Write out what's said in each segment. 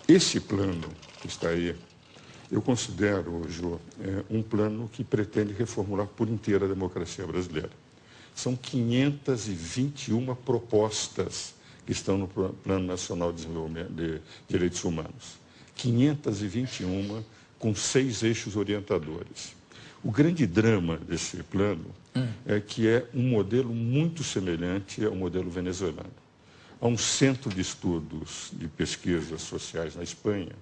Esse plano que está aí, eu considero, Jô, um plano que pretende reformular por inteira a democracia brasileira. São 521 propostas que estão no Plano Nacional de Desenvolvimento de Direitos Humanos. 521 com 6 eixos orientadores. O grande drama desse plano é que é um modelo muito semelhante ao modelo venezuelano. Há um centro de estudos de pesquisas sociais na Espanha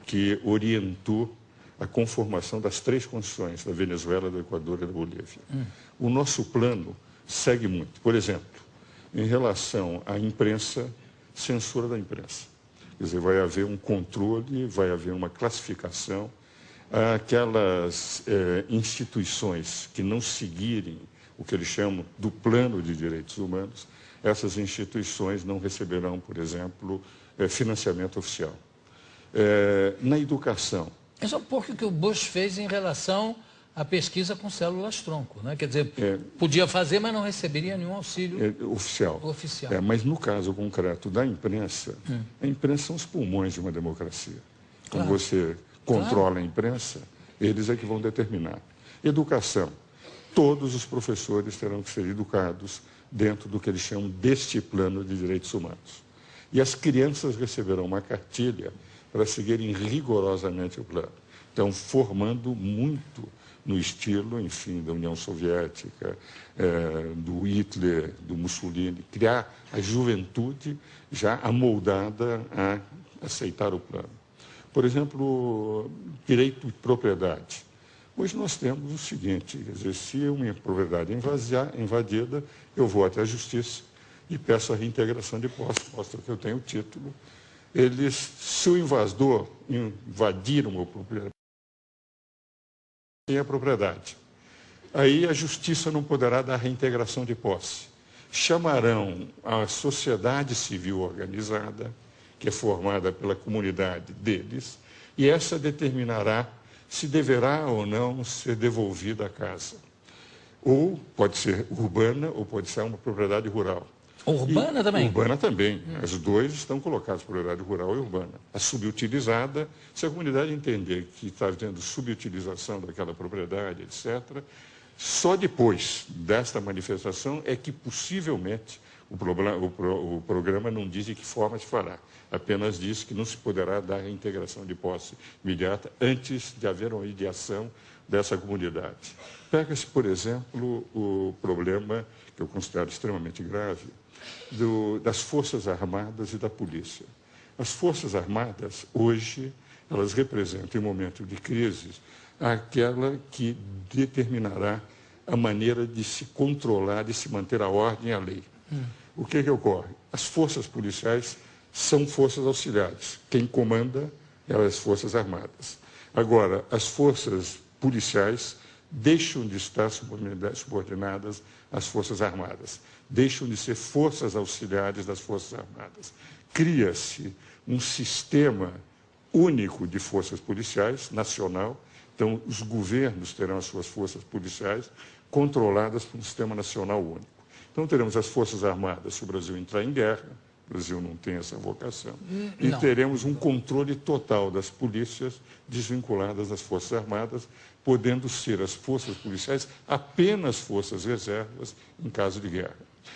que orientou a conformação das 3 condições da Venezuela, do Equador e da Bolívia. O nosso plano segue muito. Por exemplo, em relação à imprensa, censura da imprensa. Quer dizer, vai haver um controle, vai haver uma classificação. Aquelas instituições que não seguirem o que eles chamam do plano de direitos humanos, essas instituições não receberão, por exemplo, financiamento oficial. Na educação. Esse é um pouco que o Bush fez em relação à pesquisa com células-tronco, né? Quer dizer, podia fazer, mas não receberia nenhum auxílio oficial. Mas no caso concreto da imprensa, a imprensa são os pulmões de uma democracia. Quando você controla a imprensa, eles é que vão determinar. Educação. Todos os professores terão que ser educados dentro do que eles chamam deste plano de direitos humanos. E as crianças receberão uma cartilha para seguirem rigorosamente o plano. Então, formando muito no estilo, enfim, da União Soviética, do Hitler, do Mussolini, criar a juventude já amoldada a aceitar o plano. Por exemplo, direito de propriedade. Hoje nós temos o seguinte, quer dizer, se minha propriedade é invadida, eu vou até a justiça e peço a reintegração de posse, mostra que eu tenho o título. Se o invasor invadir uma propriedade, tem a propriedade. Aí a justiça não poderá dar reintegração de posse. Chamarão a sociedade civil organizada, que é formada pela comunidade deles, e essa determinará se deverá ou não ser devolvida a casa. Ou pode ser urbana, ou pode ser uma propriedade rural. Urbana também? Urbana também. As duas estão colocadas, propriedade rural e urbana. A subutilizada, se a comunidade entender que está havendo subutilização daquela propriedade, etc., só depois desta manifestação é que possivelmente o programa não diz de que forma se fará, apenas diz que não se poderá dar reintegração de posse imediata antes de haver uma mediação dessa comunidade. Pega-se, por exemplo, o problema, que eu considero extremamente grave, das Forças Armadas e da Polícia. As Forças Armadas, hoje, elas representam, em momento de crise, aquela que determinará a maneira de se controlar, de se manter a ordem e a lei. O que ocorre? As forças policiais são forças auxiliares. Quem comanda é as Forças Armadas. Agora, as forças policiais deixam de estar subordinadas às Forças Armadas, deixam de ser forças auxiliares das Forças Armadas. Cria-se um sistema único de forças policiais, nacional. Então, os governos terão as suas forças policiais controladas por um sistema nacional único. Então, teremos as Forças Armadas se o Brasil entrar em guerra, o Brasil não tem essa vocação, e teremos um controle total das polícias desvinculadas das Forças Armadas, podendo ser as forças policiais apenas forças reservas em caso de guerra.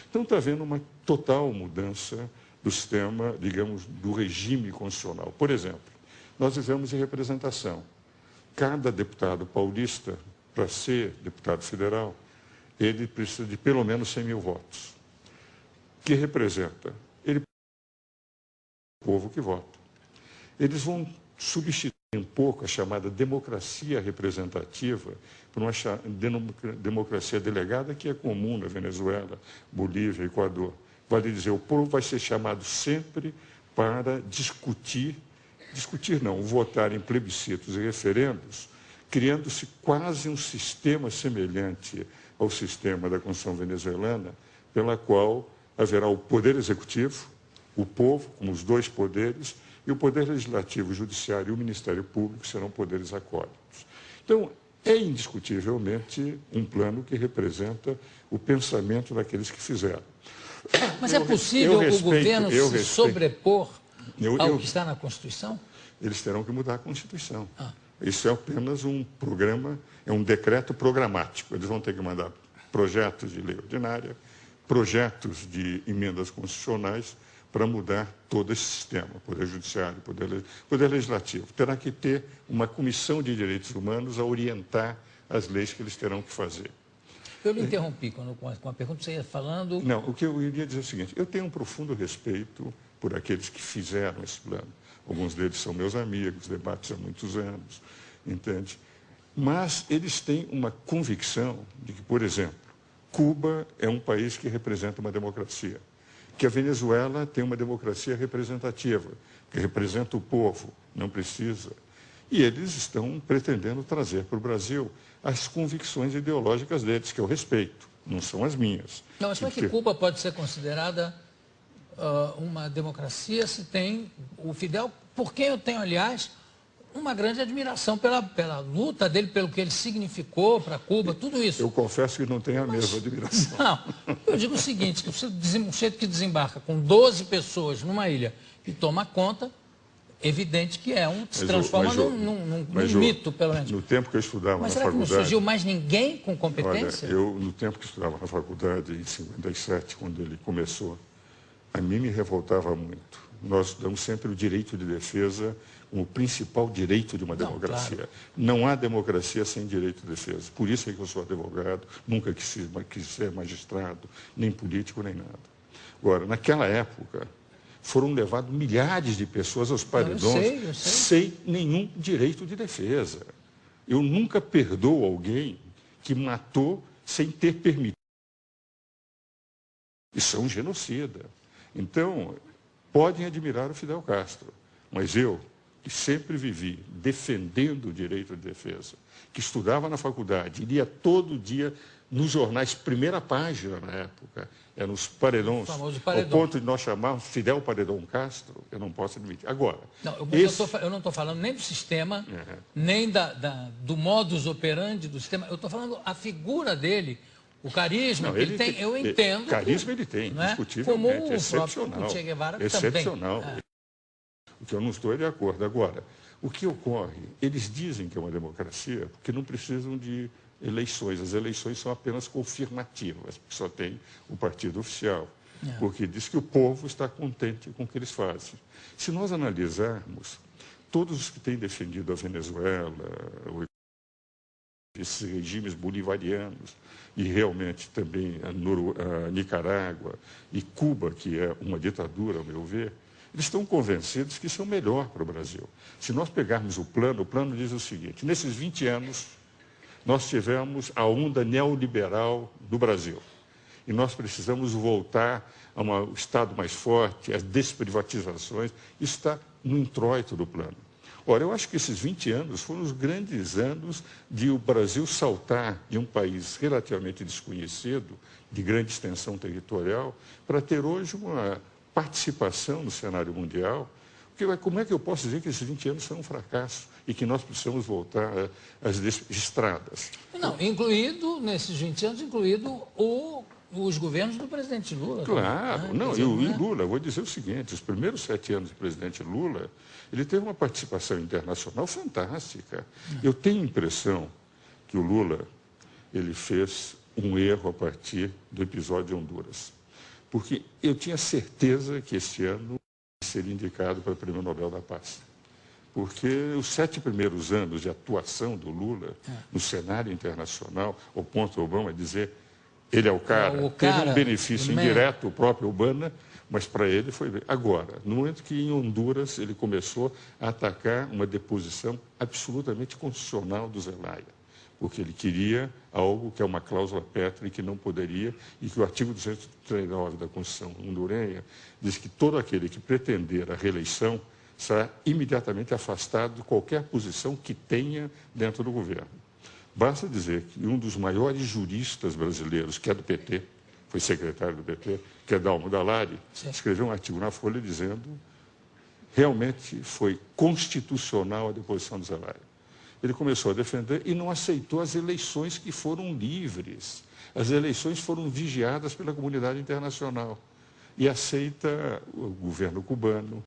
Então, está havendo uma total mudança do sistema, digamos, do regime constitucional. Por exemplo, nós vivemos em representação. Cada deputado paulista, para ser deputado federal, ele precisa de pelo menos 100 mil votos. Que representa? Ele o povo que vota. Eles vão substituir um pouco a chamada democracia representativa por uma democracia delegada que é comum na Venezuela, Bolívia, Equador. Vale dizer, o povo vai ser chamado sempre para discutir não, votar em plebiscitos e referendos, criando-se quase um sistema semelhante ao sistema da Constituição venezuelana, pela qual haverá o poder executivo, o povo, como os dois poderes, e o poder legislativo, o judiciário e o Ministério Público serão poderes acólitos. Então, é indiscutivelmente um plano que representa o pensamento daqueles que fizeram. Mas é possível o governo se sobrepor ao que está na Constituição? Eles terão que mudar a Constituição. Isso é apenas um programa, é um decreto programático. Eles vão ter que mandar projetos de lei ordinária, projetos de emendas constitucionais para mudar todo esse sistema, Poder Judiciário, Poder Legislativo. Terá que ter uma comissão de direitos humanos a orientar as leis que eles terão que fazer. Eu me interrompi com a pergunta que você ia falando. Não, o que eu iria dizer é o seguinte, eu tenho um profundo respeito por aqueles que fizeram esse plano. Alguns deles são meus amigos, debates há muitos anos, entende? Mas eles têm uma convicção de que, por exemplo, Cuba é um país que representa uma democracia, que a Venezuela tem uma democracia representativa, que representa o povo, não precisa. E eles estão pretendendo trazer para o Brasil as convicções ideológicas deles, que eu respeito, não são as minhas. Não, mas como é que Cuba pode ser considerada uma democracia se tem o Fidel, por quem eu tenho, aliás, uma grande admiração pela luta dele, pelo que ele significou para Cuba, tudo isso. Eu confesso que não tenho a mesma admiração. Não, eu digo o seguinte, que um sujeito que desembarca com 12 pessoas numa ilha e toma conta, evidente que se transforma num mito, pelo menos. No tempo que eu estudava na faculdade... Mas será que não surgiu mais ninguém com competência? Olha, no tempo que eu estudava na faculdade, em 57, quando ele começou, a mim me revoltava muito. Nós damos sempre o direito de defesa como o principal direito de uma democracia. Claro. Não há democracia sem direito de defesa. Por isso é que eu sou advogado, nunca quis ser magistrado, nem político, nem nada. Agora, naquela época, foram levados milhares de pessoas aos paredões eu sei. sem nenhum direito de defesa. Eu nunca perdoo alguém que matou sem ter permitido. Isso é um genocida. Então, podem admirar o Fidel Castro, mas eu, que sempre vivi defendendo o direito de defesa, que estudava na faculdade, lia todo dia nos jornais, primeira página na época, eram os paredões, ao ponto de nós chamarmos Fidel Paredão Castro, eu não posso admitir. Agora, não, eu não estou falando nem do sistema, nem do modus operandi do sistema, eu estou falando a figura dele, o carisma que ele tem, eu entendo. Carisma ele tem, indiscutivelmente, como excepcional. O próprio Che Guevara excepcional. também. O que eu não estou de acordo. Agora, o que ocorre? Eles dizem que é uma democracia porque não precisam de eleições. As eleições são apenas confirmativas, porque só tem o partido oficial. Porque diz que o povo está contente com o que eles fazem. Se nós analisarmos, todos os que têm defendido a Venezuela, esses regimes bolivarianos, e realmente também a Nicarágua e Cuba, que é uma ditadura, ao meu ver, eles estão convencidos que isso é o melhor para o Brasil. Se nós pegarmos o plano diz o seguinte, nesses 20 anos, nós tivemos a onda neoliberal no Brasil. E nós precisamos voltar a um Estado mais forte, as desprivatizações, isso está no introito do plano. Ora, eu acho que esses 20 anos foram os grandes anos de o Brasil saltar de um país relativamente desconhecido, de grande extensão territorial, para ter hoje uma participação no cenário mundial. Porque, como é que eu posso dizer que esses 20 anos são um fracasso e que nós precisamos voltar às estradas? Não, nesses 20 anos, os governos do presidente Lula. Claro, também, e Lula, vou dizer o seguinte, os primeiros 7 anos do presidente Lula, ele teve uma participação internacional fantástica. Eu tenho a impressão que o Lula, ele fez um erro a partir do episódio de Honduras. Porque eu tinha certeza que este ano seria indicado para o Prêmio Nobel da Paz. Porque os 7 primeiros anos de atuação do Lula no cenário internacional, ao ponto Obama dizer, ele é o cara, teve um benefício indireto, o próprio Obama, mas para ele foi bem. Agora, no momento que em Honduras ele começou a atacar uma deposição absolutamente constitucional do Zelaya, porque ele queria algo que é uma cláusula pétrea que não poderia, e que o artigo 239 da Constituição hondurenha diz que todo aquele que pretender a reeleição será imediatamente afastado de qualquer posição que tenha dentro do governo. Basta dizer que um dos maiores juristas brasileiros, que é do PT, foi secretário do PT, que é Dalmo Dallari, escreveu um artigo na Folha dizendo realmente foi constitucional a deposição do Zelaya. Ele começou a defender e não aceitou as eleições que foram livres. As eleições foram vigiadas pela comunidade internacional. E aceita o governo cubano,